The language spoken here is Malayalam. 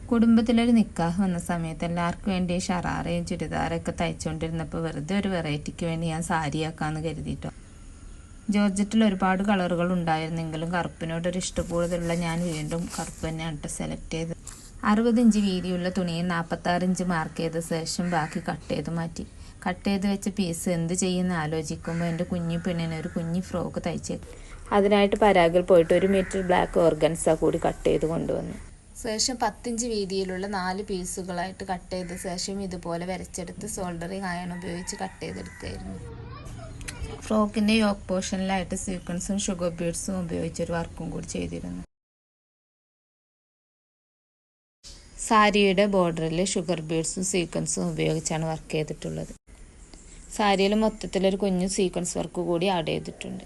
കുടുംബത്തിലൊരു നിക്കാഹ് വന്ന സമയത്ത് എല്ലാവർക്കും വേണ്ടി ഷറാറയും ചുരിദാറൊക്കെ തയ്ച്ചുകൊണ്ടിരുന്നപ്പോൾ വെറുതെ ഒരു വെറൈറ്റിക്ക് വേണ്ടി ഞാൻ സാരിയാക്കാമെന്ന് കരുതിയിട്ടോ. ജോർജറ്റിൽ ഒരുപാട് കളറുകൾ ഉണ്ടായിരുന്നെങ്കിലും കറുപ്പിനോടൊരു ഇഷ്ടക്കൂടുതലുള്ള ഞാൻ വീണ്ടും കറുപ്പ് തന്നെയാണ് സെലക്ട് ചെയ്തത്. 60 ഇഞ്ച് വീതിയുള്ള തുണിയിൽ 46 ഇഞ്ച് മാർക്ക് ചെയ്ത ശേഷം ബാക്കി കട്ട് ചെയ്ത് മാറ്റി. കട്ട് ചെയ്ത് വെച്ച പീസ് എന്ത് ചെയ്യുമെന്ന് ആലോചിക്കുമ്പോൾ എൻ്റെ കുഞ്ഞി പെണ്ണിന് ഒരു കുഞ്ഞി ഫ്രോക്ക് തയ്ച്ചേക്കും. അതിനായിട്ട് പരാഗിൽ പോയിട്ട് 1 മീറ്റർ ബ്ലാക്ക് ഓർഗൻസ കൂടി കട്ട് ചെയ്ത് കൊണ്ടുവന്നു. ശേഷം 10 ഇഞ്ച് വീതിയിലുള്ള 4 പീസുകളായിട്ട് കട്ട് ചെയ്ത ശേഷം ഇതുപോലെ വരച്ചെടുത്ത് സോൾഡറിങ് അയൺ ഉപയോഗിച്ച് കട്ട് ചെയ്തെടുക്കുകയായിരുന്നു. ഫ്രോക്കിൻ്റെ യോക്ക് പോർഷനിലായിട്ട് സീക്വൻസും ഷുഗർ ബീഡ്സും ഉപയോഗിച്ചൊരു വർക്കും കൂടി ചെയ്തിരുന്നു. സാരിയുടെ ബോർഡറിൽ ഷുഗർ ബീഡ്സും സീക്വൻസും ഉപയോഗിച്ചാണ് വർക്ക് ചെയ്തിട്ടുള്ളത്. സാരിയിൽ മൊത്തത്തിലൊരു കുഞ്ഞു സീക്വൻസ് വർക്ക് കൂടി ആഡ് ചെയ്തിട്ടുണ്ട്.